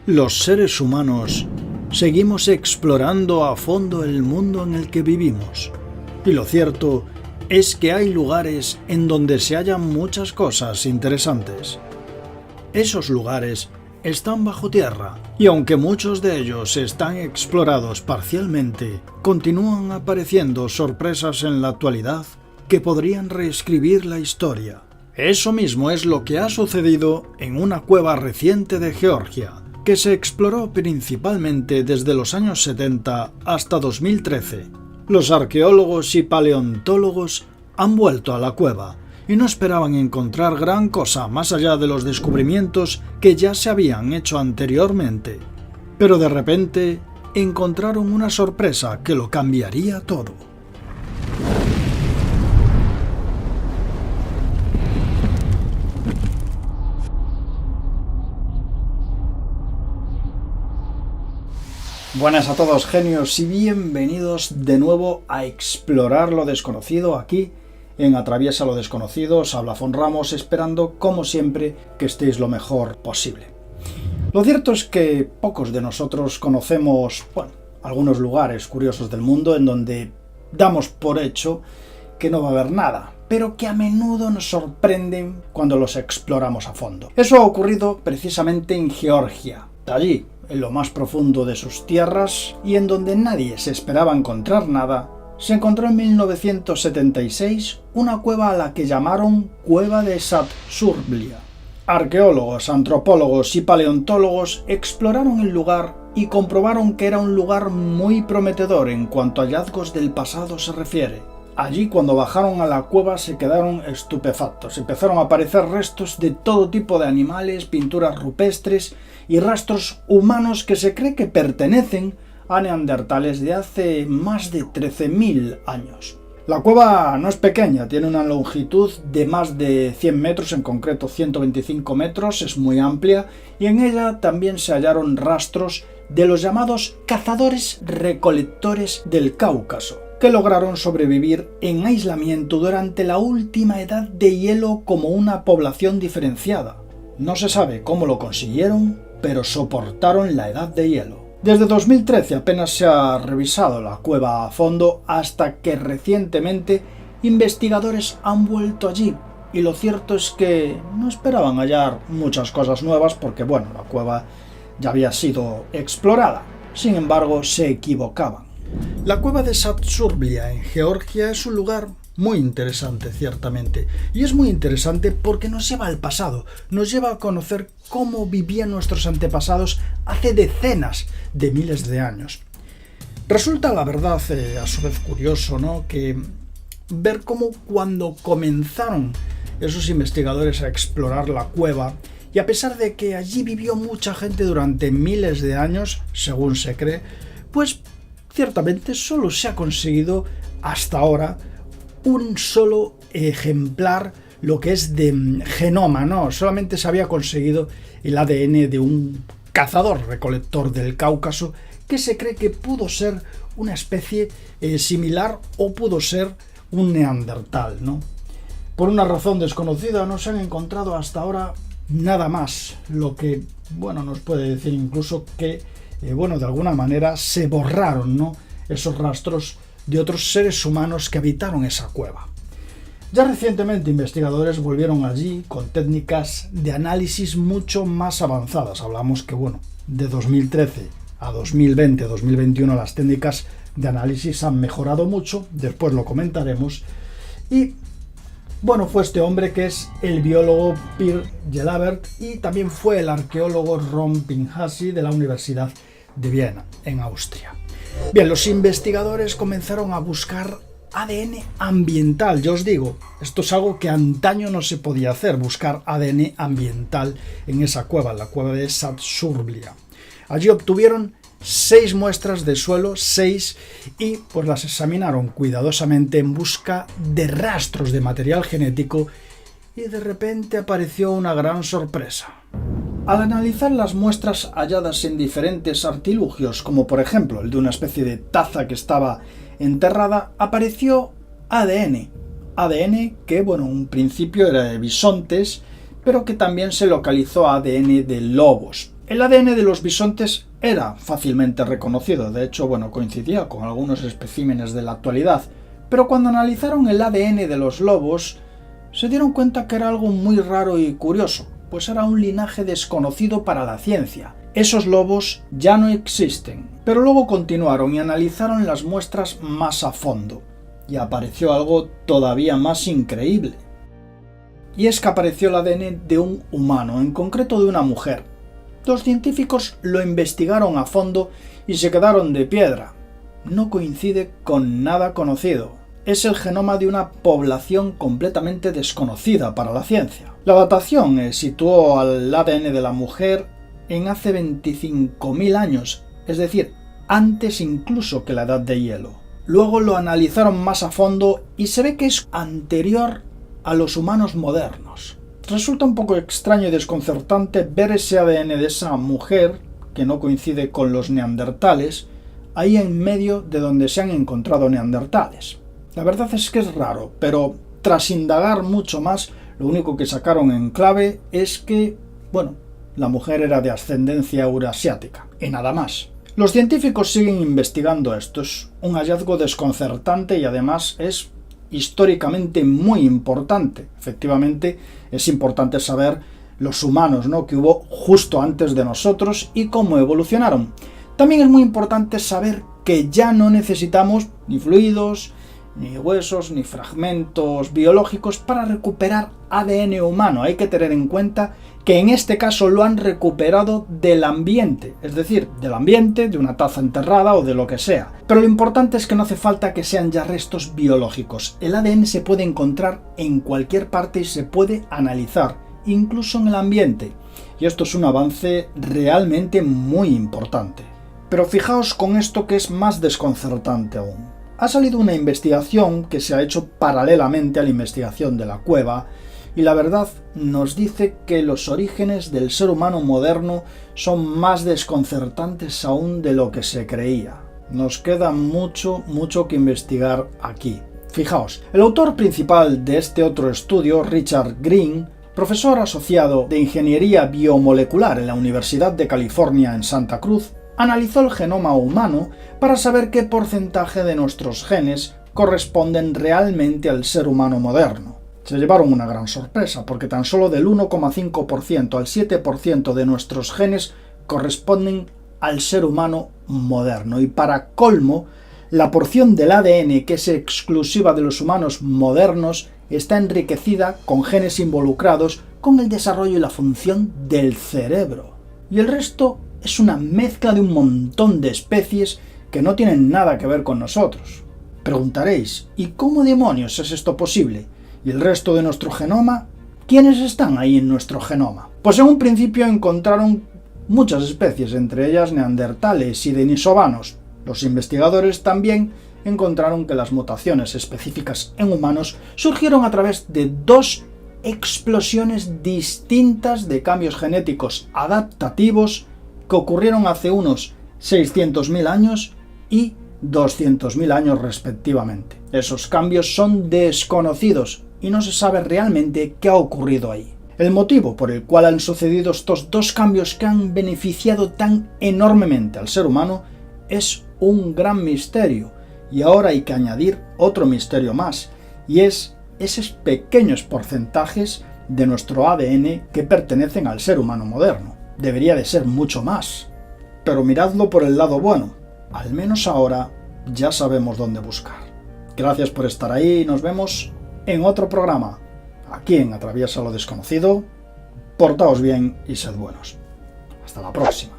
Los seres humanos seguimos explorando a fondo el mundo en el que vivimos. Y lo cierto es que hay lugares en donde se hallan muchas cosas interesantes. Esos lugares están bajo tierra, y aunque muchos de ellos están explorados parcialmente, continúan apareciendo sorpresas en la actualidad que podrían reescribir la historia. Eso mismo es lo que ha sucedido en una cueva reciente de Georgia, que se exploró principalmente desde los años 70 hasta 2013. Los arqueólogos y paleontólogos han vuelto a la cueva y no esperaban encontrar gran cosa más allá de los descubrimientos que ya se habían hecho anteriormente. Pero de repente encontraron una sorpresa que lo cambiaría todo. Buenas a todos, genios, y bienvenidos de nuevo a explorar lo desconocido aquí en Atraviesa lo Desconocido. Os habla Fon Ramos, esperando, como siempre, que estéis lo mejor posible. Lo cierto es que pocos de nosotros conocemos, algunos lugares curiosos del mundo en donde damos por hecho que no va a haber nada, pero que a menudo nos sorprenden cuando los exploramos a fondo. Eso ha ocurrido precisamente en Georgia. Allí, en lo más profundo de sus tierras y en donde nadie se esperaba encontrar nada, se encontró en 1976 una cueva a la que llamaron Cueva de Satsourblia. Arqueólogos, antropólogos y paleontólogos exploraron el lugar y comprobaron que era un lugar muy prometedor en cuanto a hallazgos del pasado se refiere. Allí, cuando bajaron a la cueva, se quedaron estupefactos. Empezaron a aparecer restos de todo tipo de animales, pinturas rupestres y rastros humanos que se cree que pertenecen a neandertales de hace más de 13.000 años. La cueva no es pequeña, tiene una longitud de más de 100 metros, en concreto 125 metros, es muy amplia, y en ella también se hallaron rastros de los llamados cazadores-recolectores del Cáucaso, que lograron sobrevivir en aislamiento durante la última edad de hielo como una población diferenciada. No se sabe cómo lo consiguieron, pero soportaron la edad de hielo. Desde 2013 apenas se ha revisado la cueva a fondo, hasta que recientemente investigadores han vuelto allí, y lo cierto es que no esperaban hallar muchas cosas nuevas porque, la cueva ya había sido explorada. Sin embargo, se equivocaban. La cueva de Satsourblia en Georgia es un lugar muy interesante, ciertamente, y es muy interesante porque nos lleva al pasado, nos lleva a conocer cómo vivían nuestros antepasados hace decenas de miles de años. Resulta, la verdad, a su vez curioso, ¿no?, que ver cómo cuando comenzaron esos investigadores a explorar la cueva, y a pesar de que allí vivió mucha gente durante miles de años, según se cree, pues ciertamente solo se ha conseguido hasta ahora un solo ejemplar, lo que es de genoma, ¿no? Solamente se había conseguido el ADN de un cazador-recolector del Cáucaso que se cree que pudo ser una especie similar o pudo ser un neandertal, ¿no? Por una razón desconocida no se han encontrado hasta ahora nada más, lo que, nos puede decir incluso que, de alguna manera se borraron, ¿no?, esos rastros de otros seres humanos que habitaron esa cueva. Ya recientemente investigadores volvieron allí con técnicas de análisis mucho más avanzadas. Hablamos que, de 2013 a 2020, 2021 las técnicas de análisis han mejorado mucho, después lo comentaremos, y fue este hombre que es el biólogo Per Gelabert y también fue el arqueólogo Ron Pinhasi de la Universidad de Viena, en Austria. Bien, los investigadores comenzaron a buscar ADN ambiental. Ya os digo, esto es algo que antaño no se podía hacer, buscar ADN ambiental en esa cueva, en la cueva de Satsourblia. Allí obtuvieron 6 muestras de suelo, 6, y pues las examinaron cuidadosamente en busca de rastros de material genético, y de repente apareció una gran sorpresa. Al analizar las muestras halladas en diferentes artilugios, como por ejemplo el de una especie de taza que estaba enterrada, apareció ADN. ADN que, en un principio era de bisontes, pero que también se localizó ADN de lobos. El ADN de los bisontes era fácilmente reconocido, de hecho, coincidía con algunos especímenes de la actualidad, pero cuando analizaron el ADN de los lobos, se dieron cuenta que era algo muy raro y curioso, pues era un linaje desconocido para la ciencia. Esos lobos ya no existen, pero luego continuaron y analizaron las muestras más a fondo, y apareció algo todavía más increíble. Y es que apareció el ADN de un humano, en concreto de una mujer. Los científicos lo investigaron a fondo y se quedaron de piedra. No coincide con nada conocido. Es el genoma de una población completamente desconocida para la ciencia. La datación situó al ADN de la mujer en hace 25.000 años, es decir, antes incluso que la edad de hielo. Luego lo analizaron más a fondo y se ve que es anterior a los humanos modernos. Resulta un poco extraño y desconcertante ver ese ADN de esa mujer, que no coincide con los neandertales, ahí en medio de donde se han encontrado neandertales. La verdad es que es raro, pero tras indagar mucho más, lo único que sacaron en clave es que, la mujer era de ascendencia eurasiática, y nada más. Los científicos siguen investigando esto, es un hallazgo desconcertante y además es históricamente muy importante. Efectivamente, es importante saber los humanos, que hubo justo antes de nosotros y cómo evolucionaron. También es muy importante saber que ya no necesitamos ni fluidos, ni huesos, ni fragmentos biológicos para recuperar ADN humano. Hay que tener en cuenta que en este caso lo han recuperado del ambiente, es decir, del ambiente, de una taza enterrada o de lo que sea. Pero lo importante es que no hace falta que sean ya restos biológicos. El ADN se puede encontrar en cualquier parte y se puede analizar, incluso en el ambiente. Y esto es un avance realmente muy importante. Pero fijaos con esto que es más desconcertante aún. Ha salido una investigación que se ha hecho paralelamente a la investigación de la cueva y la verdad nos dice que los orígenes del ser humano moderno son más desconcertantes aún de lo que se creía. Nos queda mucho que investigar aquí. Fijaos, el autor principal de este otro estudio, Richard Green, profesor asociado de Ingeniería Biomolecular en la Universidad de California en Santa Cruz, analizó el genoma humano para saber qué porcentaje de nuestros genes corresponden realmente al ser humano moderno. Se llevaron una gran sorpresa, porque tan solo del 1,5% al 7% de nuestros genes corresponden al ser humano moderno. Y para colmo, la porción del ADN que es exclusiva de los humanos modernos está enriquecida con genes involucrados con el desarrollo y la función del cerebro. Y el resto es una mezcla de un montón de especies que no tienen nada que ver con nosotros. Preguntaréis, ¿y cómo demonios es esto posible? ¿Y el resto de nuestro genoma? ¿Quiénes están ahí en nuestro genoma? Pues en un principio encontraron muchas especies, entre ellas neandertales y denisovanos. Los investigadores también encontraron que las mutaciones específicas en humanos surgieron a través de dos explosiones distintas de cambios genéticos adaptativos que ocurrieron hace unos 600.000 años y 200.000 años respectivamente. Esos cambios son desconocidos y no se sabe realmente qué ha ocurrido ahí. El motivo por el cual han sucedido estos dos cambios que han beneficiado tan enormemente al ser humano es un gran misterio, y ahora hay que añadir otro misterio más, y es esos pequeños porcentajes de nuestro ADN que pertenecen al ser humano moderno. Debería de ser mucho más. Pero miradlo por el lado bueno. Al menos ahora ya sabemos dónde buscar. Gracias por estar ahí y nos vemos en otro programa. Aquí en Atraviesa lo Desconocido. Portaos bien y sed buenos. Hasta la próxima.